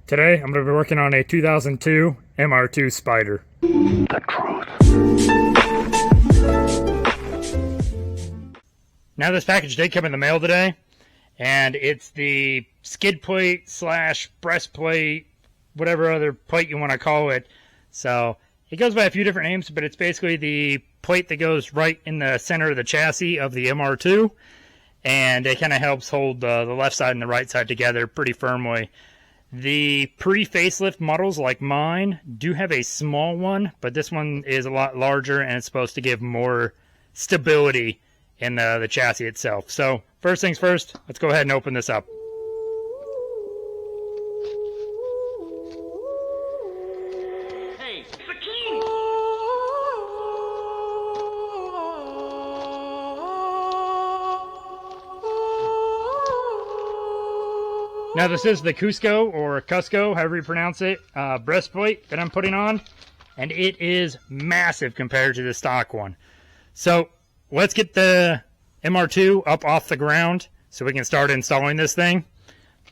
Today, I'm going to be working on a 2002 MR2 Spider. The truth. Now this package did come in the mail today, and it's the skid plate slash breastplate, whatever other plate you want to call it. So it goes by a few different names, but it's basically the plate that goes right in the center of the chassis of the MR2, and it kind of helps hold the left side and the right side together pretty firmly. The pre-facelift models like mine do have a small one, but this one is a lot larger and it's supposed to give more stability in the chassis itself. So first things first, let's go ahead and open this up. Hey, the king! Now this is the Cusco, or Cusco, however you pronounce it, breastplate that I'm putting on, and it is massive compared to the stock one. So let's get the MR2 up off the ground so we can start installing this thing.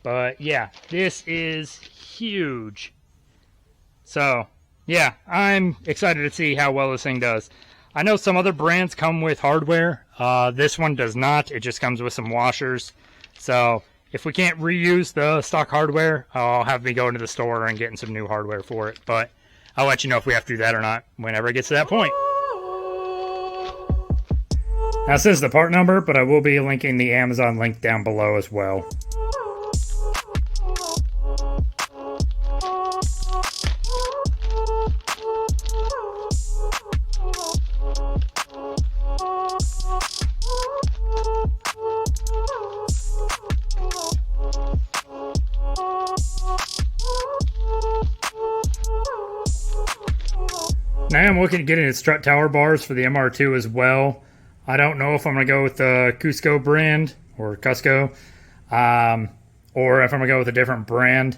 But yeah, this is huge. So yeah, I'm excited to see how well this thing does. I know some other brands come with hardware. This one does not. It just comes with some washers. So if we can't reuse the stock hardware, I'll have me go into the store and getting some new hardware for it. But I'll let you know if we have to do that or not whenever it gets to that point. Now this is the part number, but I will be linking the Amazon link down below as well. Now I'm looking at getting the strut tower bars for the MR2 as well. I don't know if I'm going to go with the Cusco brand, or Cusco, or if I'm going to go with a different brand.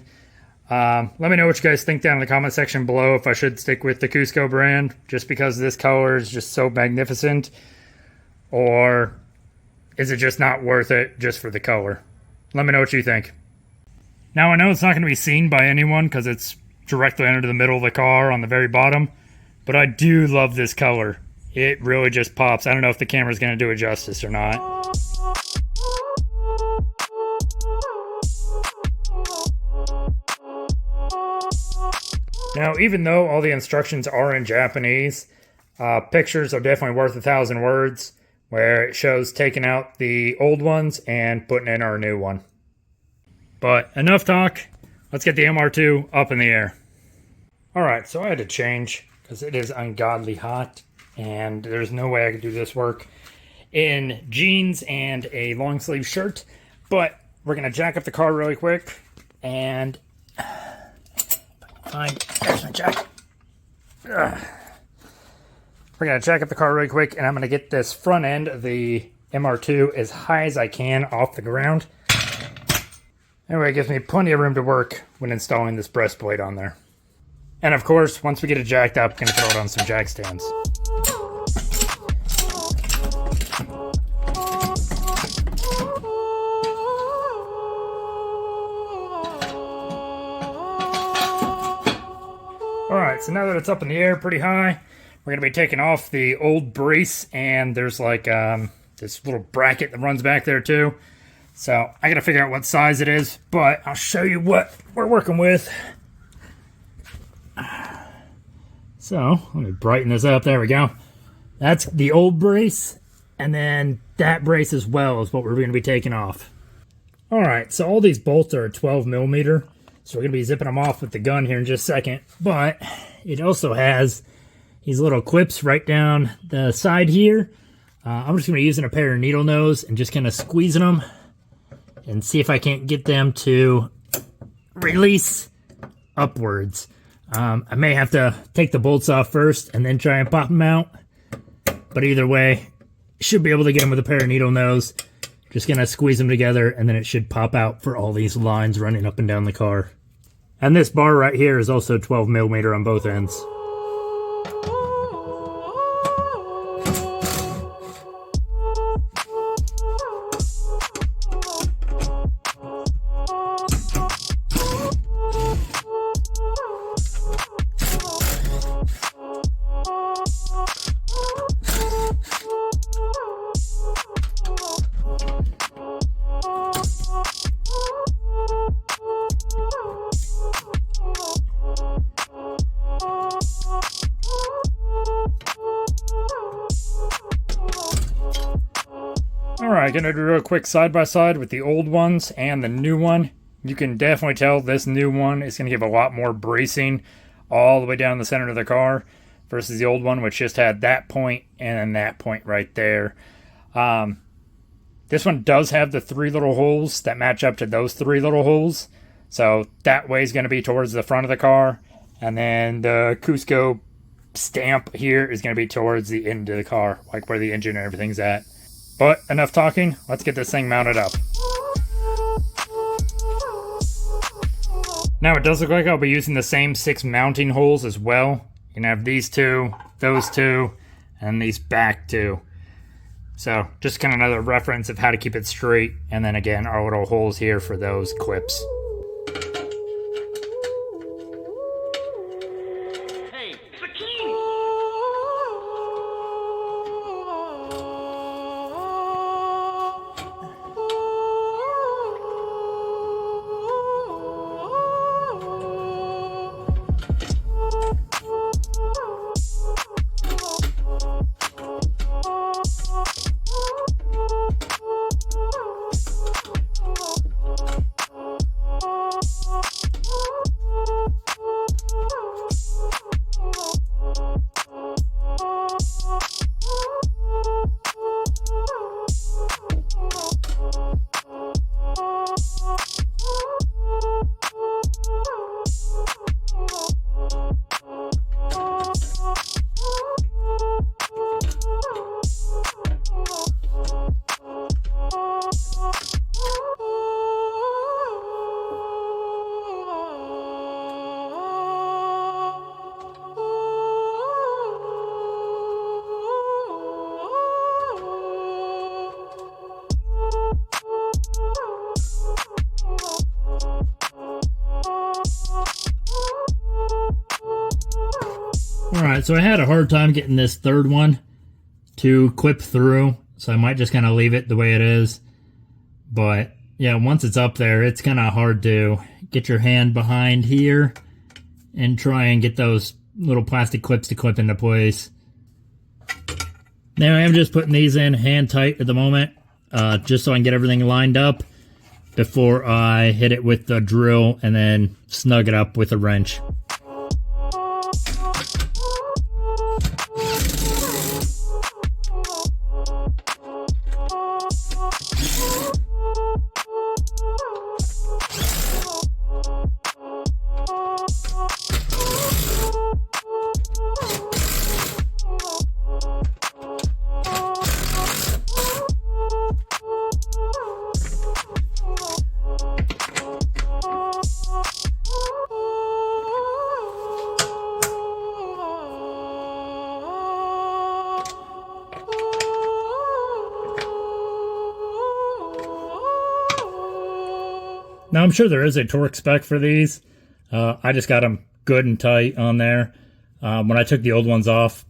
Let me know what you guys think down in the comment section below if I should stick with the Cusco brand, just because this color is just so magnificent, or is it just not worth it just for the color? Let me know what you think. Now I know it's not going to be seen by anyone because it's directly under the middle of the car on the very bottom, but I do love this color. It really just pops. I don't know if the camera's going to do it justice or not. Now, even though all the instructions are in Japanese, pictures are definitely worth 1,000 words, where it shows taking out the old ones and putting in our new one. But enough talk. Let's get the MR2 up in the air. Alright, so I had to change because it is ungodly hot, and there's no way I could do this work in jeans and a long sleeve shirt. But we're going to jack up the car really quick, and there's my jack. We're going to jack up the car really quick, and I'm going to get this front end of the MR2 as high as I can off the ground. Anyway, it gives me plenty of room to work when installing this breastplate on there. And of course, once we get it jacked up, I'm going to throw it on some jack stands. Alright, so now that it's up in the air pretty high, we're going to be taking off the old brace, and there's like this little bracket that runs back there too. So I got to figure out what size it is, but I'll show you what we're working with. So let me brighten this up. There we go. That's the old brace, and then that brace as well is what we're going to be taking off. Alright, so all these bolts are 12mm, so we're going to be zipping them off with the gun here in just a second. But it also has these little clips right down the side here. I'm just going to be using a pair of needle nose and just kind of squeezing them and see if I can't get them to release upwards. I may have to take the bolts off first and then try and pop them out. But either way, should be able to get them with a pair of needle nose. Just gonna squeeze them together, and then it should pop out for all these lines running up and down the car. And this bar right here is also 12mm on both ends. Alright, gonna do a real quick side by side with the old ones and the new one. You can definitely tell this new one is gonna give a lot more bracing all the way down the center of the car versus the old one, which just had that point and then that point right there. This one does have the 3 little holes that match up to those 3 little holes. So that way is going to be towards the front of the car. And then the Cusco stamp here is going to be towards the end of the car, like where the engine and everything's at. But enough talking, let's get this thing mounted up. Now it does look like I'll be using the same 6 mounting holes as well. You can have these 2, those 2, and these back 2. So just kind of another reference of how to keep it straight. And then again, our little holes here for those clips. Hey, it's the king! Alright, so I had a hard time getting this third one to clip through, so I might just kind of leave it the way it is. But yeah, once it's up there, it's kind of hard to get your hand behind here and try and get those little plastic clips to clip into place. Now I am just putting these in hand tight at the moment, just so I can get everything lined up before I hit it with the drill and then snug it up with a wrench. Now, I'm sure there is a torque spec for these. I just got them good and tight on there. When I took the old ones off,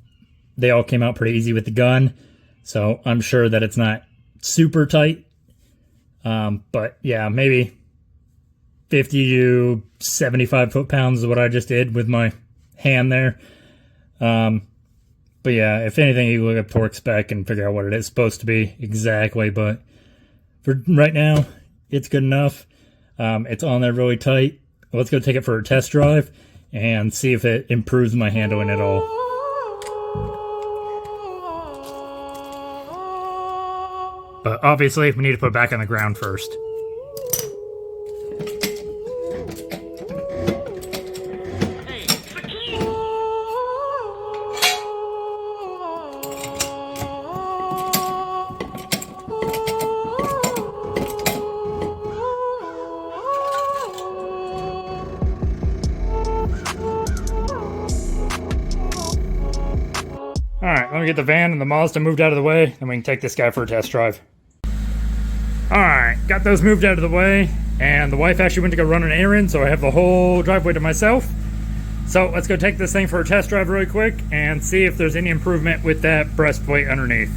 they all came out pretty easy with the gun. So I'm sure that it's not super tight. But yeah, maybe 50 to 75 foot-pounds is what I just did with my hand there. But yeah, if anything, you look at torque spec and figure out what it is supposed to be exactly. But for right now, it's good enough. It's on there really tight. Let's go take it for a test drive and see if it improves my handling at all. But obviously, we need to put it back on the ground first. Hey, it's the king! Alright, let me get the van and the Mazda moved out of the way, and we can take this guy for a test drive. Alright, got those moved out of the way, and the wife actually went to go run an errand, so I have the whole driveway to myself. So let's go take this thing for a test drive really quick and see if there's any improvement with that breastplate underneath.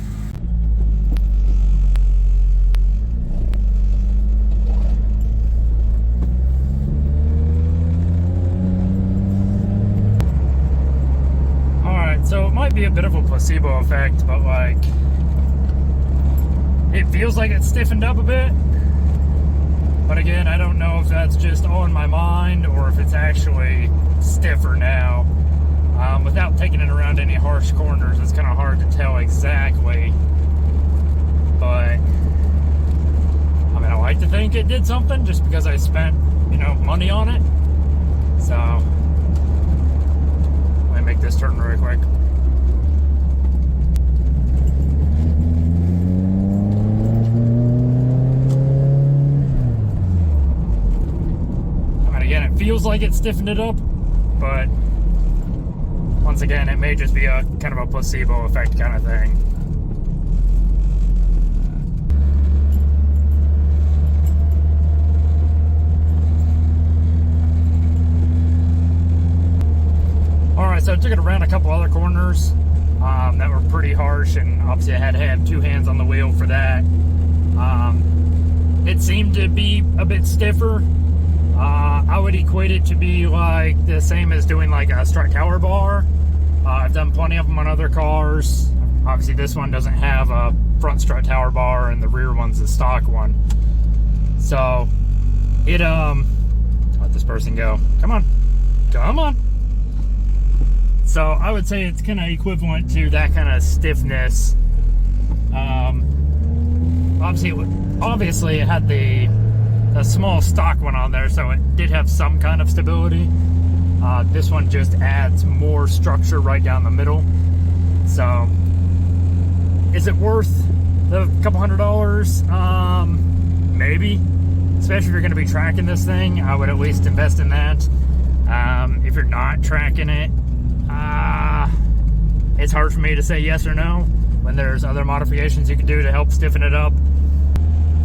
Alright, so it might be a bit of a placebo effect, but like, It feels like it's stiffened up a bit. But again, I don't know if that's just all in my mind or if it's actually stiffer now. Without taking it around any harsh corners, it's kind of hard to tell exactly. But, I mean, I like to think it did something just because I spent, you know, money on it. So, let me make this turn really quick. I mean, again, it feels like it stiffened it up, but once again, it may just be a kind of a placebo effect kind of thing. Alright, so I took it around a couple other corners that were pretty harsh, and obviously I had to have two hands on the wheel for that. It seemed to be a bit stiffer. I would equate it to be like the same as doing like a strut tower bar. I've done plenty of them on other cars. Obviously this one doesn't have a front strut tower bar, and the rear one's the stock one. So it let this person go. Come on. Come on. So I would say it's kind of equivalent to that kind of stiffness. Obviously it had the small stock one on there, so it did have some kind of stability. This one just adds more structure right down the middle. So, is it worth the couple $100? Maybe. Especially if you're going to be tracking this thing, I would at least invest in that. If you're not tracking it, it's hard for me to say yes or no when there's other modifications you can do to help stiffen it up.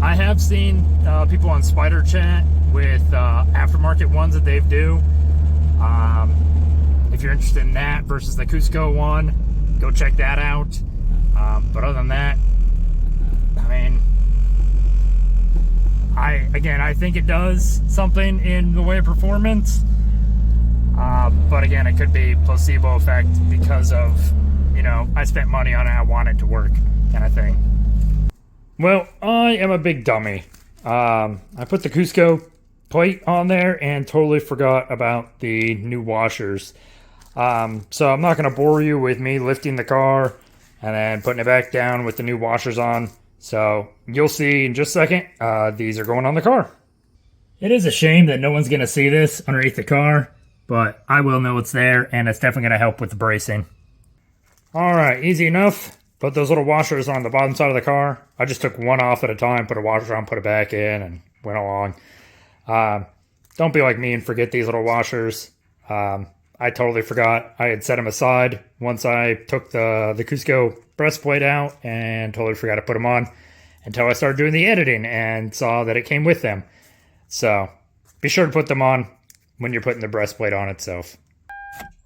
I have seen people on Spider Chat with aftermarket ones that they do. If you're interested in that versus the Cusco one, go check that out. But other than that, I mean, I think it does something in the way of performance. But again, it could be placebo effect because of, you know, I spent money on it, I want it to work kind of thing. Well, I am a big dummy. I put the Cusco plate on there and totally forgot about the new washers. So I'm not going to bore you with me lifting the car and then putting it back down with the new washers on. So you'll see in just a second, these are going on the car. It is a shame that no one's going to see this underneath the car, but I will know it's there, and it's definitely going to help with the bracing. Alright, easy enough. Put those little washers on the bottom side of the car. I just took one off at a time, put a washer on, put it back in, and went along. Don't be like me and forget these little washers. I totally forgot. I had set them aside once I took the Cusco breastplate out, and totally forgot to put them on until I started doing the editing and saw that it came with them. So be sure to put them on when you're putting the breastplate on itself.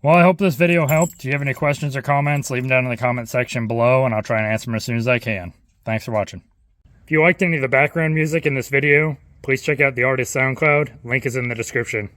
Well, I hope this video helped. If you have any questions or comments, leave them down in the comment section below, and I'll try and answer them as soon as I can. Thanks for watching. If you liked any of the background music in this video, please check out the artist's SoundCloud. Link is in the description.